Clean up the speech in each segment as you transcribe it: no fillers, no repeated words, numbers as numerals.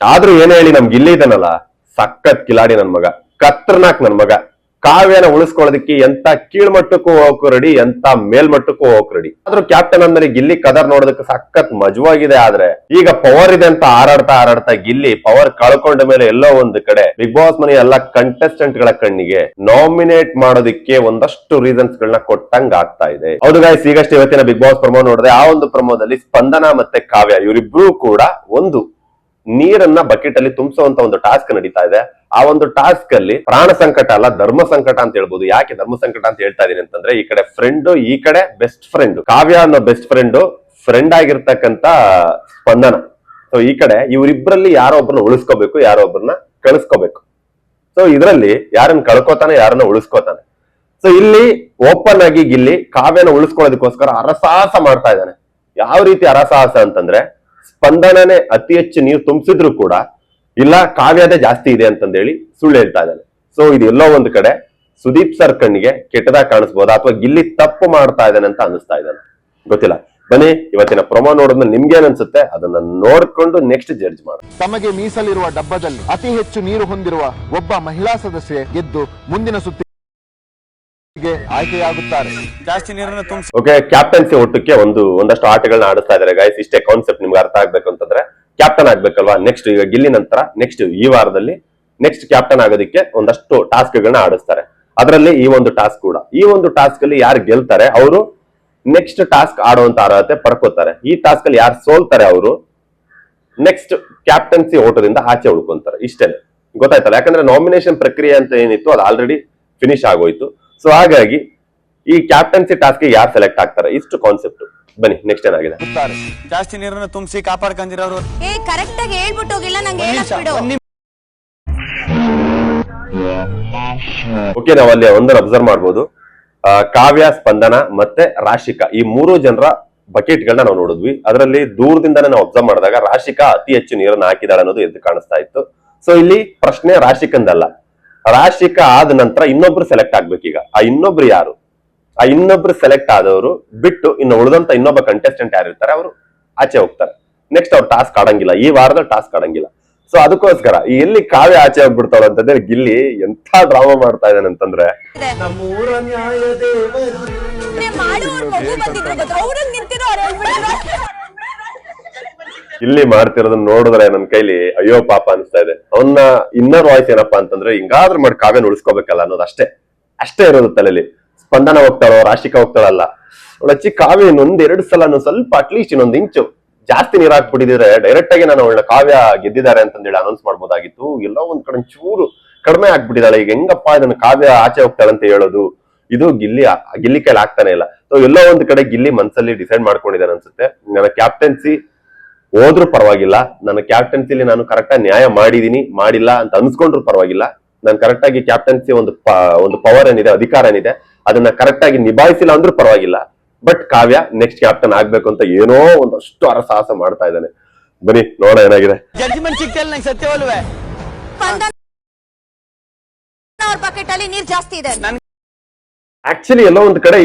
ಆದ್ರೂ ಏನೇ ಹೇಳಿ ನಮ್ಗೆ ಇಲ್ಲಿ ಇದನ್ನಲ್ಲ, ಸಖತ್ ಕಿಲಾಡಿ ನನ್ ಮಗ, ಖತರ್ನಾಕ್ ನನ್ ಮಗ. ಕಾವ್ಯನ ಉಳಿಸ್ಕೊಳ್ಳೋದಕ್ಕೆ ಎಂತ ಕೀಳ್ಮಟ್ಟಕ್ಕೂ ಹೋಗಕ್ ರೆಡಿ, ಎಂತ ಮೇಲ್ಮಟ್ಟಕ್ಕೂ ಹೋಗಕ್ ರೆಡಿ. ಆದ್ರೂ ಕ್ಯಾಪ್ಟನ್ ಅಂದ್ಮೇಲೆ ಗಿಲ್ಲಿ ಕದರ್ ನೋಡೋದಕ್ಕೆ ಸಖತ್ ಮಜವಾಗಿದೆ. ಆದ್ರೆ ಈಗ ಪವರ್ ಇದೆ ಅಂತ ಆರಾಡ್ತಾ ಗಿಲ್ಲಿ ಪವರ್ ಕಳ್ಕೊಂಡ ಮೇಲೆ ಎಲ್ಲೋ ಒಂದು ಕಡೆ ಬಿಗ್ ಬಾಸ್ ಮನೆ ಎಲ್ಲ ಕಂಟೆಸ್ಟೆಂಟ್ ಗಳ ಕಣ್ಣಿಗೆ ನಾಮಿನೇಟ್ ಮಾಡೋದಕ್ಕೆ ಒಂದಷ್ಟು ರೀಸನ್ಸ್ ಗಳನ್ನ ಕೊಟ್ಟಂಗ ಆಗ್ತಾ ಇದೆ. ಹೌದು ಗೈಸ್, ಈಗಷ್ಟೇ ಇವತ್ತಿನ ಬಿಗ್ ಬಾಸ್ ಪ್ರಮೋ ನೋಡಿದೆ. ಆ ಒಂದು ಪ್ರಮೋದಲ್ಲಿ ಸ್ಪಂದನ ಮತ್ತೆ ಕಾವ್ಯ ಇವರಿಬ್ರು ಕೂಡ ಒಂದು ನೀರನ್ನ ಬಕೆಟ್ ಅಲ್ಲಿ ತುಂಬಿಸುವಂತ ಒಂದು ಟಾಸ್ಕ್ ನಡೀತಾ ಇದೆ. ಆ ಒಂದು ಟಾಸ್ಕ್ ಅಲ್ಲಿ ಪ್ರಾಣ ಸಂಕಟ ಅಲ್ಲ, ಧರ್ಮ ಸಂಕಟ ಅಂತ ಹೇಳ್ಬೋದು. ಯಾಕೆ ಧರ್ಮ ಸಂಕಟ ಅಂತ ಹೇಳ್ತಾ ಇದೀನಿ ಅಂತಂದ್ರೆ, ಈ ಕಡೆ ಫ್ರೆಂಡ್, ಈ ಕಡೆ ಬೆಸ್ಟ್ ಫ್ರೆಂಡ್. ಕಾವ್ಯ ಅನ್ನೋ ಬೆಸ್ಟ್ ಫ್ರೆಂಡ್ ಆಗಿರ್ತಕ್ಕಂತ ಸ್ಪಂದನ. ಸೊ ಈ ಕಡೆ ಇವರಿಬ್ಬರಲ್ಲಿ ಯಾರೋ ಒಬ್ಬರನ್ನ ಉಳಿಸ್ಕೋಬೇಕು, ಯಾರೋ ಒಬ್ಬರನ್ನ ಕಳಿಸ್ಕೋಬೇಕು. ಸೊ ಇದರಲ್ಲಿ ಯಾರನ್ನ ಕಳ್ಕೋತಾನೆ, ಯಾರನ್ನ ಉಳಿಸ್ಕೋತಾನೆ. ಸೊ ಇಲ್ಲಿ ಓಪನ್ ಆಗಿ ಗಿಲ್ಲಿ ಕಾವ್ಯನ ಉಳಿಸ್ಕೊಳ್ಳೋದಕ್ಕೋಸ್ಕರ ಅರಸಾಹಸ ಮಾಡ್ತಾ ಇದ್ದಾನೆ. ಯಾವ ರೀತಿ ಅರಸಾಹಸ ಅಂತಂದ್ರೆ, ಸ್ಪಂದನನೇ ಅತಿ ಹೆಚ್ಚು ನೀರು ತುಂಬಿಸಿದ್ರು ಕೂಡ ಇಲ್ಲ ಕಾವ್ಯದೇ ಜಾಸ್ತಿ ಇದೆ ಅಂತಂದೇಳಿ ಸುಳ್ಳು ಹೇಳ್ತಾ ಇದ್ದಾನೆ. ಸೊ ಇದು ಎಲ್ಲೋ ಒಂದು ಕಡೆ ಸುದೀಪ್ ಸರ್ ಕಣ್ಣಿಗೆ ಕೆಟ್ಟದಾಗ ಕಾಣಿಸ್ಬೋದಾ, ಅಥವಾ ಗಿಲ್ಲಿ ತಪ್ಪು ಮಾಡ್ತಾ ಇದ್ದಾನೆ ಅಂತ ಅನಿಸ್ತಾ ಇದ್ದಾನೆ, ಗೊತ್ತಿಲ್ಲ. ಬನ್ನಿ ಇವತ್ತಿನ ಪ್ರೊಮೋ ನೋಡಿದ್ಮೇಲೆ ನಿಮ್ಗೆ ಏನ್ ಅನ್ಸುತ್ತೆ ಅದನ್ನ ನೋಡ್ಕೊಂಡು ನೆಕ್ಸ್ಟ್ ಜಡ್ಜ್ ಮಾಡಿ. ತಮಗೆ ಮೀಸಲಿರುವ ಡಬ್ಬದಲ್ಲಿ ಅತಿ ಹೆಚ್ಚು ನೀರು ಹೊಂದಿರುವ ಒಬ್ಬ ಮಹಿಳಾ ಸದಸ್ಯೆ ಗೆದ್ದು ಮುಂದಿನ ಸುತ್ತಿಗೆ ಆಯ್ಕೆಯಾಗುತ್ತಾರೆ. ಜಾಸ್ತಿ ನೀರನ್ನು ತುಂಬಿಸಿ. ಓಕೆ, ಕ್ಯಾಪ್ಟನ್ಸಿ ಒಟ್ಟಕ್ಕೆ ಒಂದಷ್ಟು ಆಟಗಳನ್ನ ಆಡಿಸ್ತಾ ಇದಾರೆ ಗೈಸ್. ಇಷ್ಟೇ ಕಾನ್ಸೆಪ್ಟ್ ನಿಮ್ಗೆ ಅರ್ಥ ಆಗ್ಬೇಕು ಅಂತಂದ್ರೆ, ಕ್ಯಾಪ್ಟನ್ ಆಗ್ಬೇಕಲ್ವಾ. ನೆಕ್ಸ್ಟ್ ಈಗ ಗಿಲ್ಲಿ ನಂತರ ನೆಕ್ಸ್ಟ್ ಈ ವಾರದಲ್ಲಿ ನೆಕ್ಸ್ಟ್ ಕ್ಯಾಪ್ಟನ್ ಆಗೋದಕ್ಕೆ ಒಂದಷ್ಟು ಟಾಸ್ಕ್ ಗಳನ್ನ ಆಡಿಸ್ತಾರೆ. ಅದರಲ್ಲಿ ಈ ಒಂದು ಟಾಸ್ಕ್ ಕೂಡ, ಈ ಒಂದು ಟಾಸ್ಕ್ ಅಲ್ಲಿ ಯಾರು ಗೆಲ್ತಾರೆ ಅವರು ನೆಕ್ಸ್ಟ್ ಟಾಸ್ಕ್ ಆಡುವಂತ ಅರ್ಹತೆ ಪಡ್ಕೋತಾರೆ. ಈ ಟಾಸ್ಕ್ ಅಲ್ಲಿ ಯಾರು ಸೋಲ್ತಾರೆ ಅವರು ನೆಕ್ಸ್ಟ್ ಕ್ಯಾಪ್ಟನ್ಸಿ ಓಟದಿಂದ ಆಚೆ ಉಳ್ಕೊಂತಾರೆ. ಇಷ್ಟೇನೆ, ಗೊತ್ತಾಯ್ತಲ್ಲ. ಯಾಕಂದ್ರೆ ನಾಮಿನೇಷನ್ ಪ್ರಕ್ರಿಯೆ ಅಂತ ಏನಿತ್ತು ಅದು ಆಲ್ರೆಡಿ ಫಿನಿಶ್ ಆಗೋಯ್ತು. ಸೊ ಹಾಗಾಗಿ ಈ ಕ್ಯಾಪ್ಟನ್ಸಿ ಟಾಸ್ಕ್ ಯಾರು ಸೆಲೆಕ್ಟ್ ಆಗ್ತಾರೆ, ಇಷ್ಟು ಕಾನ್ಸೆಪ್ಟ್. ಬನ್ನಿ ನೆಕ್ಸ್ಟ್ ಏನಾಗಿದೆ. ಜಾಸ್ತಿ ನೀರನ್ನು ತುಂಬಿಸಿ ಕಾಪಾಡ್ಕೊಂಡಿರೋರು. ಕರೆಕ್ಟ್ ಆಗಿ ಹೇಳ್ಬಿಟ್ಟು ಹೋಗಿಲ್ಲ, ನಂಗೆ ಹೇಳಕ್ ಬಿಡು. ಓಕೆ, ನಾವು ಅಲ್ಲಿ ಒಂದನ್ನು ಅಬ್ಸರ್ವ್ ಮಾಡ್ಬೋದು. ಕಾವ್ಯ, ಸ್ಪಂದನ ಮತ್ತೆ ರಾಶಿಕಾ, ಈ ಮೂರು ಜನರ ಬಕೆಟ್ ಗಳನ್ನ ನಾವು ನೋಡಿದ್ವಿ. ಅದರಲ್ಲಿ ದೂರದಿಂದಾನೇ ನಾವು ಅಬ್ಸರ್ವ್ ಮಾಡಿದಾಗ ರಾಶಿಕಾ ಅತಿ ಹೆಚ್ಚು ನೀರನ್ನು ಹಾಕಿದಾಳೆ ಅನ್ನೋದು ಎದ್ದು ಕಾಣಿಸ್ತಾ ಇತ್ತು. ಸೊ ಇಲ್ಲಿ ಪ್ರಶ್ನೆ ರಾಶಿಕಂದಲ್ಲ, ರಾಶಿಕಾ ಆದ ನಂತರ ಇನ್ನೊಬ್ರು ಸೆಲೆಕ್ಟ್ ಆಗ್ಬೇಕೀಗ. ಆ ಇನ್ನೊಬ್ರು ಯಾರು? ಆ ಇನ್ನೊಬ್ರು ಸೆಲೆಕ್ಟ್ ಆದವರು ಬಿಟ್ಟು ಇನ್ನು ಉಳಿದಂತ ಇನ್ನೊಬ್ಬ ಕಂಟೆಸ್ಟೆಂಟ್ ಯಾರಿರ್ತಾರೆ ಅವರು ಆಚೆ ಹೋಗ್ತಾರೆ. ನೆಕ್ಸ್ಟ್ ಅವ್ರು ಟಾಸ್ಕ್ ಆಡಂಗಿಲ್ಲ, ಈ ವಾರದಲ್ಲಿ ಟಾಸ್ಕ್ ಆಡಂಗಿಲ್ಲ. ಸೊ ಅದಕ್ಕೋಸ್ಕರ ಎಲ್ಲಿ ಕಾವ್ಯ ಆಚೆ ಹೋಗ್ಬಿಡ್ತಾವ ಅಂತಂದ್ರೆ ಗಿಲ್ಲಿ ಎಂಥ ಡ್ರಾಮಾ ಮಾಡ್ತಾ ಇದ್ದಾನೆ ಅಂತಂದ್ರೆ, ಇಲ್ಲಿ ಮಾಡ್ತಿರೋದನ್ನ ನೋಡಿದ್ರೆ ನನ್ ಕೈಲಿ ಅಯ್ಯೋ ಪಾಪ ಅನಿಸ್ತಾ ಇದೆ. ಅವನ್ನ ಇನ್ನರ್ ವಾಯ್ಸ್ ಏನಪ್ಪಾ ಅಂತಂದ್ರೆ, ಹಿಂಗಾದ್ರೂ ಮಾಡಿ ಕಾವ್ಯನ ಉಳಿಸ್ಕೋಬೇಕಲ್ಲ ಅನ್ನೋದು ಅಷ್ಟೇ ಇರೋದು ತಲೆಯಲ್ಲಿ. ಸ್ಪಂದನ ಹೋಗ್ತಾಳೋ, ರಾಶಿಕಾ ಹೋಗ್ತಾಳಲ್ಲ, ಅವಳಚ್ಚಿ ಕಾವ್ಯ ಇನ್ನೊಂದೆರಡು ಸಲ ಸ್ವಲ್ಪ ಅಟ್ಲೀಸ್ಟ್ ಇನ್ನೊಂದು ಇಂಚು ಜಾಸ್ತಿ ನೀರ್ ಹಾಕ್ಬಿಟ್ಟಿದ್ರೆ ಡೈರೆಕ್ಟ್ ಆಗಿ ನಾನು ಅವಳ ಕಾವ್ಯ ಗೆದ್ದಿದ್ದಾರೆ ಅಂತಂದೇಳಿ ಅನೌನ್ಸ್ ಮಾಡ್ಬೋದಾಗಿತ್ತು. ಎಲ್ಲೋ ಒಂದ್ ಕಡೆ ಚೂರು ಕಡಿಮೆ ಆಗ್ಬಿಟ್ಟಿದ್ದಾಳೆ. ಈಗ ಹೆಂಗಪ್ಪ ಇದನ್ನ ಕಾವ್ಯ ಆಚೆ ಹೋಗ್ತಾಳೆ ಅಂತ ಹೇಳೋದು, ಇದು ಗಿಲ್ಲಿ ಕೈಲಿ ಆಗ್ತಾನೆ ಇಲ್ಲ. ಸೊ ಎಲ್ಲೋ ಒಂದ್ ಕಡೆ ಗಿಲ್ಲಿ ಮನ್ಸಲ್ಲಿ ಡಿಸೈಡ್ ಮಾಡ್ಕೊಂಡಿದ್ದಾನೆ ಅನ್ಸುತ್ತೆ. ನನ್ನ ಕ್ಯಾಪ್ಟನ್ಸಿ ಹೋದ್ರೂ ಪರವಾಗಿಲ್ಲ, ನನ್ನ ಕ್ಯಾಪ್ಟನ್ಸಿಲಿ ನಾನು ಕರೆಕ್ಟಾಗಿ ನ್ಯಾಯ ಮಾಡಿಲ್ಲ ಅಂತ ಅನ್ಸ್ಕೊಂಡ್ರು ಪರವಾಗಿಲ್ಲ, ನಾನು ಕರೆಕ್ಟಾಗಿ ಕ್ಯಾಪ್ಟನ್ಸಿ ಒಂದು ಪವರ್ ಏನಿದೆ, ಅಧಿಕಾರ ಏನಿದೆ, ಅದನ್ನ ಕರೆಕ್ಟಾಗಿ ನಿಭಾಯಿಸಿಲ್ಲ ಅಂದ್ರೂ ಪರವಾಗಿಲ್ಲ. ಬಟ್ ಕಾವ್ಯ ನೆಕ್ಸ್ಟ್ ಕ್ಯಾಪ್ಟನ್ ಆಗ್ಬೇಕು ಅಂತ ಏನೋ ಒಂದಷ್ಟು ಅರಸಾಹಸ ಮಾಡ್ತಾ ಇದ್ದಾನೆ. ಬನ್ನಿ ನೋಡ ಏನಾಗಿದೆ. ಜಡ್ಜ್ಮೆಂಟ್ ಸಿಕ್ತಲ್ಲ ನಂಗೆ ಸತ್ಯವಲ್ವೇ? ಬಕೆಟ್ ಅಲ್ಲಿ ನೀರ್ ಜಾಸ್ತಿ ಇದೆ. ಆಕ್ಚುಲಿ ಎಲ್ಲೋ ಒಂದ್ ಕಡೆ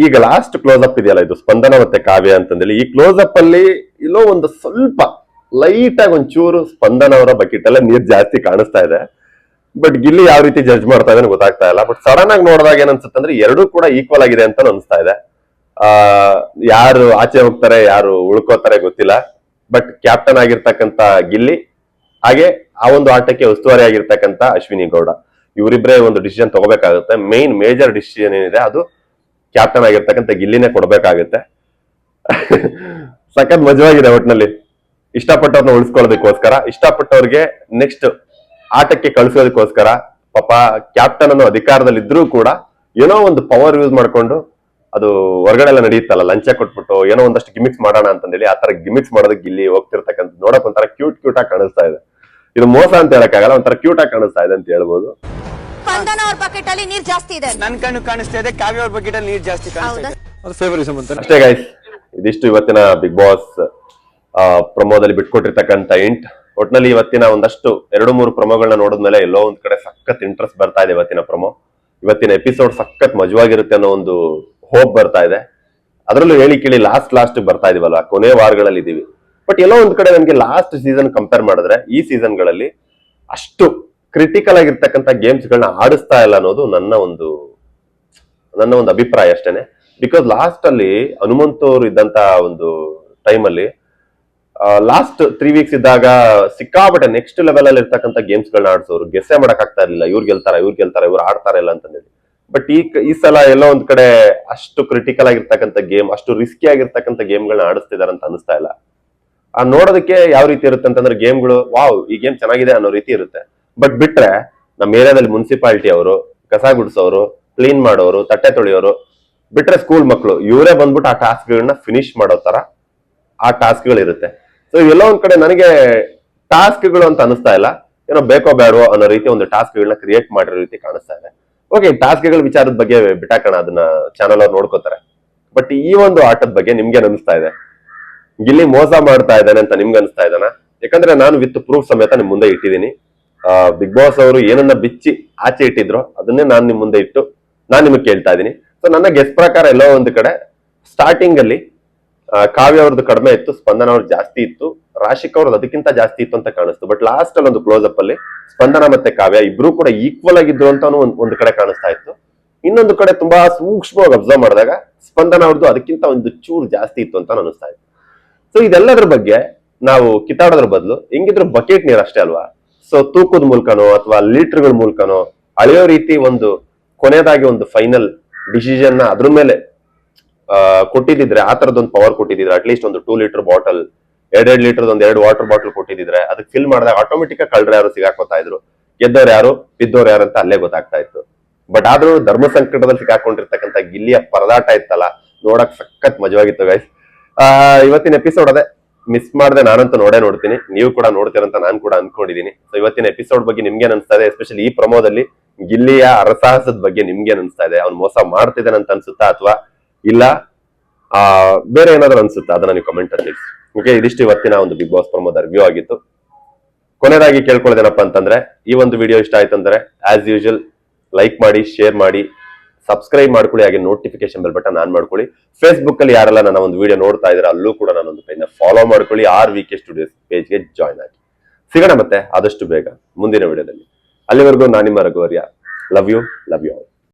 ಈಗ ಲಾಸ್ಟ್ ಕ್ಲೋಸ್ ಅಪ್ ಇದೆಯಲ್ಲ, ಇದು ಸ್ಪಂದನ ಮತ್ತೆ ಕಾವ್ಯ ಅಂತಂದೇಳಿ, ಈ ಕ್ಲೋಸ್ ಅಪ್ ಅಲ್ಲಿ ಎಲ್ಲೋ ಒಂದು ಸ್ವಲ್ಪ ಲೈಟ್ ಆಗಿ ಒಂಚೂರು ಸ್ಪಂದನ ಅವರ ಬಕೆಟ್ ಅಲ್ಲೇ ನೀರ್ ಜಾಸ್ತಿ ಕಾಣಿಸ್ತಾ ಇದೆ. ಬಟ್ ಗಿಲ್ಲಿ ಯಾವ ರೀತಿ ಜಡ್ಜ್ ಮಾಡ್ತಾ ಇದ್ದಾನೆ ಗೊತ್ತಾಗ್ತಾ ಇಲ್ಲ. ಬಟ್ ಸಡನ್ ಆಗಿ ನೋಡಿದಾಗ ಏನನ್ಸುತ್ತೆ ಅಂದ್ರೆ ಎರಡೂ ಕೂಡ ಈಕ್ವಲ್ ಆಗಿದೆ ಅಂತ ಅನಿಸ್ತಾ ಇದೆ. ಯಾರು ಆಚೆ ಹೋಗ್ತಾರೆ, ಯಾರು ಉಳ್ಕೋತಾರೆ ಗೊತ್ತಿಲ್ಲ. ಬಟ್ ಕ್ಯಾಪ್ಟನ್ ಆಗಿರ್ತಕ್ಕಂತ ಗಿಲ್ಲಿ, ಹಾಗೆ ಆ ಒಂದು ಆಟಕ್ಕೆ ಉಸ್ತುವಾರಿ ಆಗಿರ್ತಕ್ಕಂತ ಅಶ್ವಿನಿ ಗೌಡ, ಇವರಿಬ್ಬರೇ ಒಂದು ಡಿಸಿಷನ್ ತಗೋಬೇಕಾಗುತ್ತೆ. ಮೇಜರ್ ಡಿಸಿಷನ್ ಏನಿದೆ ಅದು ಕ್ಯಾಪ್ಟನ್ ಆಗಿರ್ತಕ್ಕಂಥ ಗಿಲ್ಲಿನೇ ಕೊಡ್ಬೇಕಾಗುತ್ತೆ. ಸಖತ್ ಮಜವಾಗಿದೆ ಒಟ್ನಲ್ಲಿ. ಇಷ್ಟಪಟ್ಟವ್ರನ್ನ ಉಳಿಸ್ಕೊಳ್ಳೋದಕ್ಕೋಸ್ಕರ, ಇಷ್ಟಪಟ್ಟವ್ರಿಗೆ ನೆಕ್ಸ್ಟ್ ಆಟಕ್ಕೆ ಕಳಿಸೋದಕ್ಕೋಸ್ಕರ ಪಾಪ ಕ್ಯಾಪ್ಟನ್ ಅನ್ನೋ ಅಧಿಕಾರದಲ್ಲಿ ಇದ್ರೂ ಕೂಡ ಏನೋ ಒಂದು ಪವರ್ ಯೂಸ್ ಮಾಡ್ಕೊಂಡು, ಅದು ಹೊರಗಡೆ ಎಲ್ಲ ನಡೆಯುತ್ತಲ್ಲ, ಲಂಚ ಕೊಟ್ಬಿಟ್ಟು ಏನೋ ಒಂದಷ್ಟು ಗಿಮಿಕ್ಸ್ ಮಾಡೋಣ ಅಂತಂದೇಳಿ ಆ ತರ ಗಿಮಿಕ್ಸ್ ಮಾಡೋದಕ್ಕೆ ಗಿಲ್ಲಿ ಹೋಗ್ತಿರ್ತಕ್ಕಂಥ ನೋಡಕ್ ಒಂಥರ ಕ್ಯೂಟ್ ಆಗಿ ಕಾಣಿಸ್ತಾ ಇದೆ. ಇದು ಮೋಸ ಅಂತ ಹೇಳಕ್ಕಾಗಲ್ಲ, ಒಂಥರ ಕ್ಯೂಟ್ ಆಗಿ ಕಾಣಿಸ್ತಾ ಇದೆ ಅಂತ ಹೇಳ್ಬೋದು. ಸ್ಪಂದನ ಅವ್ರ ಬಕೆಟ್ ಅಲ್ಲಿ ನೀರ್ ಜಾಸ್ತಿ ಇದೆ, ನನ್ ಕಣ್ಣು ಕಾಣಿಸ್ತಾ ಇದೆ. ಕಾವ್ಯ ಅವ್ರ ಬಕೆಟ್ ಅಲ್ಲಿ ನೀರ್ ಜಾಸ್ತಿ ಕಾಣಿಸ್ತಾ ಇದೆ. ಅದು ಫೇವರಿಸಂ ಅಂತ ಅಷ್ಟೇ ಗೈಸ್. ಇದಿಷ್ಟು ಇವತ್ತಿನ ಬಿಗ್ ಬಾಸ್ ಪ್ರಮೋದಲ್ಲಿ ಬಿಟ್ಕೊಟ್ಟಿರ್ತಕ್ಕಂಥ ಇಂಟ್. ಒಟ್ನಲ್ಲಿ ಇವತ್ತಿನ ಒಂದಷ್ಟು 2-3 ಪ್ರಮೋಗಳನ್ನ ನೋಡಿದ್ಮೇಲೆ ಎಲ್ಲೋ ಒಂದ್ ಕಡೆ ಸಖತ್ ಇಂಟ್ರೆಸ್ಟ್ ಬರ್ತಾ ಇದೆ. ಇವತ್ತಿನ ಎಪಿಸೋಡ್ ಸಖತ್ ಮಜವಾಗಿರುತ್ತೆ ಅನ್ನೋ ಒಂದು ಹೋಪ್ ಬರ್ತಾ ಇದೆ. ಅದರಲ್ಲೂ ಹೇಳಿ ಕೇಳಿ ಲಾಸ್ಟ್ ಬರ್ತಾ ಇದೀವಲ್ವಾ, ಕೊನೆ ವಾರಗಳಲ್ಲಿ ಇದೀವಿ. ಬಟ್ ಎಲ್ಲೋ ಒಂದ್ ಕಡೆ ನನಗೆ ಲಾಸ್ಟ್ ಸೀಸನ್ ಕಂಪೇರ್ ಮಾಡಿದ್ರೆ ಈ ಸೀಸನ್ಗಳಲ್ಲಿ ಅಷ್ಟು ಕ್ರಿಟಿಕಲ್ ಆಗಿರ್ತಕ್ಕಂಥ ಗೇಮ್ಸ್ ಗಳನ್ನ ಆಡಿಸ್ತಾ ಇಲ್ಲ ಅನ್ನೋದು ನನ್ನ ಒಂದು ಅಭಿಪ್ರಾಯ ಅಷ್ಟೇನೆ. ಬಿಕಾಸ್ ಲಾಸ್ಟ್ ಅಲ್ಲಿ ಹನುಮಂತ್ ಅವರು ಇದ್ದಂತ ಒಂದು ಟೈಮ್ ಅಲ್ಲಿ ಲಾಸ್ಟ್ 3 ವೀಕ್ಸ್ ಇದ್ದಾಗ ಸಿಕ್ಕಾಬಟ್ಟೆ ನೆಕ್ಸ್ಟ್ ಲೆವೆಲ್ ಅಲ್ಲಿ ಇರ್ತಕ್ಕಂಥ ಗೇಮ್ಸ್ ಗಳನ್ನ ಆಡಿಸೋರು ಗೆಸ್ಸೆ ಮಾಡಕ್ ಆಗ್ತಾ ಇರ್ಲಿಲ್ಲ, ಇವ್ರು ಗೆಲ್ತಾರ ಇವ್ರು ಆಡ್ತಾರ ಇಲ್ಲ ಅಂತಂದೇಳಿ. ಬಟ್ ಈ ಸಲ ಎಲ್ಲೋ ಒಂದ್ ಕಡೆ ಅಷ್ಟು ಕ್ರಿಟಿಕಲ್ ಆಗಿರ್ತಕ್ಕಂಥ ಗೇಮ್, ಅಷ್ಟು ರಿಸ್ಕಿ ಆಗಿರ್ತಕ್ಕಂಥ ಗೇಮ್ಗಳನ್ನ ಆಡಿಸ್ತಿದಾರೆ ಅಂತ ಅನಿಸ್ತಾ ಇಲ್ಲ. ನೋಡೋದಕ್ಕೆ ಯಾವ ರೀತಿ ಇರುತ್ತೆ ಅಂತಂದ್ರೆ ಗೇಮ್ಗಳು ವಾವ್ ಈ ಗೇಮ್ ಚೆನ್ನಾಗಿದೆ ಅನ್ನೋ ರೀತಿ ಇರುತ್ತೆ. ಬಟ್ ಬಿಟ್ರೆ ನಮ್ಮ ಏರಿಯಾದಲ್ಲಿ ಮುನ್ಸಿಪಾಲಿಟಿ ಅವರು, ಕಸ ಗುಡಿಸೋರು, ಕ್ಲೀನ್ ಮಾಡೋರು, ತಟ್ಟೆ ತೊಳೆಯೋರು, ಬಿಟ್ರೆ ಸ್ಕೂಲ್ ಮಕ್ಕಳು, ಇವರೇ ಬಂದ್ಬಿಟ್ಟು ಆ ಟಾಸ್ಕ್ ಗಳನ್ನ ಫಿನಿಶ್ ಮಾಡೋ ತರ ಆ ಟಾಸ್ಕ್ ಗಳು ಇರುತ್ತೆ. ಸೊ ಎಲ್ಲೋ ಒಂದ್ ಕಡೆ ನನಗೆ ಟಾಸ್ಕ್ ಗಳು ಅಂತ ಅನಿಸ್ತಾ ಇಲ್ಲ, ಏನೋ ಬೇಕೋ ಬೇಡವೋ ಅನ್ನೋ ರೀತಿ ಒಂದು ಟಾಸ್ಕ್ ಗಳನ್ನ ಕ್ರಿಯೇಟ್ ಮಾಡಿರೋ ರೀತಿ ಕಾಣಿಸ್ತಾ ಇದೆ. ಓಕೆ, ಟಾಸ್ಕ್ ಗಳ ವಿಚಾರದ ಬಗ್ಗೆ ಬಿಟ್ಟಾಕಣ, ಅದನ್ನ ಚಾನಲ್ ಅವ್ರು ನೋಡ್ಕೋತಾರೆ. ಬಟ್ ಈ ಒಂದು ಆಟದ ಬಗ್ಗೆ ನಿಮ್ಗೆ ಅನಿಸ್ತಾ ಇದೆ ಗಿಲ್ಲಿ ಮೋಸ ಮಾಡ್ತಾ ಇದ್ದಾನೆ ಅಂತ ನಿಮ್ಗೆ ಅನಿಸ್ತಾ ಇದ್ದಾನ? ಯಾಕಂದ್ರೆ ನಾನು ವಿತ್ ಪ್ರೂಫ್ ಸಮೇತ ನಿಮ್ ಮುಂದೆ ಇಟ್ಟಿದ್ದೀನಿ. ಬಿಗ್ ಬಾಸ್ ಅವರು ಏನನ್ನ ಬಿಚ್ಚಿ ಆಚೆ ಇಟ್ಟಿದ್ರು ಅದನ್ನೇ ನಾನು ನಿಮ್ ಮುಂದೆ ಇಟ್ಟು ನಾನು ನಿಮಗೆ ಕೇಳ್ತಾ ಇದ್ದೀನಿ. ಸೊ ನನ್ನ ಗೆಸ್ ಪ್ರಕಾರ ಎಲ್ಲೋ ಒಂದು ಕಡೆ ಸ್ಟಾರ್ಟಿಂಗ್ ಅಲ್ಲಿ ಕಾವ್ಯ ಅವ್ರದ್ದು ಕಡಿಮೆ ಇತ್ತು, ಸ್ಪಂದನ ಅವ್ರದ್ದು ಜಾಸ್ತಿ ಇತ್ತು, ರಾಶಿಕ್ ಅವ್ರದ್ದು ಅದಕ್ಕಿಂತ ಜಾಸ್ತಿ ಇತ್ತು ಅಂತ ಕಾಣಿಸ್ತು. ಬಟ್ ಲಾಸ್ಟ್ ಅಲ್ಲಿ ಒಂದು ಕ್ಲೋಸ್ ಅಪ್ ಅಲ್ಲಿ ಸ್ಪಂದನ ಮತ್ತೆ ಕಾವ್ಯ ಇಬ್ರು ಕೂಡ ಈಕ್ವಲ್ ಆಗಿದ್ರು ಅಂತ ಒಂದು ಕಡೆ ಕಾಣಿಸ್ತಾ ಇತ್ತು. ಇನ್ನೊಂದು ಕಡೆ ತುಂಬಾ ಸೂಕ್ಷ್ಮವಾಗಿ ಅಬ್ಸರ್ವ್ ಮಾಡಿದಾಗ ಸ್ಪಂದನ ಅವ್ರದ್ದು ಅದಕ್ಕಿಂತ ಒಂದು ಚೂರು ಜಾಸ್ತಿ ಇತ್ತು ಅಂತ ಅನಿಸ್ತಾ ಇತ್ತು. ಸೊ ಇದೆಲ್ಲದ್ರ ಬಗ್ಗೆ ನಾವು ಕಿತ್ತಾಡೋದ್ರ ಬದಲು ಹೆಂಗಿದ್ರು ಬಕೆಟ್ ನೀರ್ ಅಷ್ಟೇ ಅಲ್ವಾ, ಸೊ ತೂಕದ ಮೂಲಕನೋ ಅಥವಾ ಲೀಟರ್ಗಳ ಮೂಲಕನೋ ಅಳೆಯೋ ರೀತಿ ಒಂದು ಕೊನೆಯದಾಗಿ ಒಂದು ಫೈನಲ್ ಡಿಸಿಷನ್ ನ ಅದ್ರ ಮೇಲೆ ಕೊಟ್ಟಿದ್ರೆ, ಆ ತರದೊಂದು ಪವರ್ ಕೊಟ್ಟಿದ್ರೆ, ಅಟ್ಲೀಸ್ಟ್ ಒಂದು 2 ಲೀಟರ್ ಬಾಟಲ್, 2 ಲೀಟರ್ ಒಂದು 2 ವಾಟರ್ ಬಾಟಲ್ ಕೊಟ್ಟಿದ್ರೆ ಅದಕ್ಕೆ ಫಿಲ್ ಮಾಡಿದಾಗ ಆಟೋಮೆಟಿಕ್ ಕಳ್ರೆ ಯಾರು ಸಿಗಾಕೋತಾ ಇದ್ರು, ಗೆದ್ದವ್ರು ಯಾರು ಬಿದ್ದವ್ರು ಯಾರು ಅಂತ ಅಲ್ಲೇ ಗೊತ್ತಾಗ್ತಾ ಇತ್ತು. ಬಟ್ ಆದ್ರೂ ಧರ್ಮ ಸಂಕಟದಲ್ಲಿ ಸಿಗಾಕೊಂಡಿರ್ತಕ್ಕಂಥ ಗಿಲ್ಲಿಯ ಪರದಾಟ ಇತ್ತಲ್ಲ, ನೋಡಕ್ ಸಖತ್ ಮಜವಾಗಿತ್ತು ಗೈಸ್. ಇವತ್ತಿನ ಎಪಿಸೋಡ್ ಅದೇ ಮಿಸ್ ಮಾಡದೆ ನಾನಂತೂ ನೋಡ್ತೀನಿ, ನೀವು ಕೂಡ ನೋಡ್ತೀರಂತ ನಾನು ಕೂಡ ಅನ್ಕೊಂಡಿದೀನಿ. ಸೊ ಇವತ್ತಿನ ಎಪಿಸೋಡ್ ಬಗ್ಗೆ ನಿಮ್ಗೆ ಅನಿಸ್ತಾ ಇದೆ? ಎಸ್ಪೆಷಲಿ ಈ ಪ್ರಮೋದಲ್ಲಿ ಗಿಲ್ಲಿಯ ಅರಸಾಹಸದ ಬಗ್ಗೆ ನಿಮ್ಗೆ ಅನಿಸ್ತಾ ಇದೆ? ಅವ್ನು ಮೋಸ ಮಾಡ್ತಿದ್ದಾನೆ ಅಂತ ಅನ್ಸುತ್ತಾ ಅಥವಾ ಇಲ್ಲ ಬೇರೆ ಏನಾದ್ರು ಅನ್ಸುತ್ತಾ? ಅದನ್ನ ನೀವು ಕಮೆಂಟ್ ಅಲ್ಲಿ ತಿಳಿಸಿ. ಓಕೆ, ಇದಿಷ್ಟು ಇವತ್ತಿನ ಒಂದು ಬಿಗ್ ಬಾಸ್ ಪ್ರಮೋದ ರಿವ್ಯೂ ಆಗಿತ್ತು. ಕೊನೆಯದಾಗಿ ಕೇಳ್ಕೊಳ್ಳೋದೇನಪ್ಪ ಅಂತಂದ್ರೆ, ಈ ಒಂದು ವಿಡಿಯೋ ಇಷ್ಟ ಆಯ್ತು ಅಂದ್ರೆ ಆಸ್ ಯೂಶುವಲ್ ಲೈಕ್ ಮಾಡಿ, ಶೇರ್ ಮಾಡಿ, ಸಬ್ಸ್ಕ್ರೈಬ್ ಮಾಡ್ಕೊಳ್ಳಿ, ಹಾಗೆ ನೋಟಿಫಿಕೇಶನ್ ಬೆಲ್ ಬಟನ್ ಆನ್ ಮಾಡ್ಕೊಳ್ಳಿ. ಫೇಸ್ಬುಕ್ ಅಲ್ಲಿ ಯಾರೆಲ್ಲ ನನ್ನ ಒಂದು ವಿಡಿಯೋ ನೋಡ್ತಾ ಇದ್ರೆ ಅಲ್ಲೂ ಕೂಡ ನಾನೊಂದು ಪೇಜ್ ಫಾಲೋ ಮಾಡ್ಕೊಳ್ಳಿ, RVK ಸ್ಟುಡಿಯೋಸ್ ಪೇಜ್ಗೆ ಜಾಯ್ನ್ ಆಗಿ. ಸಿಗೋಣ ಮತ್ತೆ ಆದಷ್ಟು ಬೇಗ ಮುಂದಿನ ವಿಡಿಯೋದಲ್ಲಿ. ಅಲ್ಲಿವರೆಗೂ ನಾನು ನಿಮ್ಮ ರಘುವರ್ಯ. Love you all.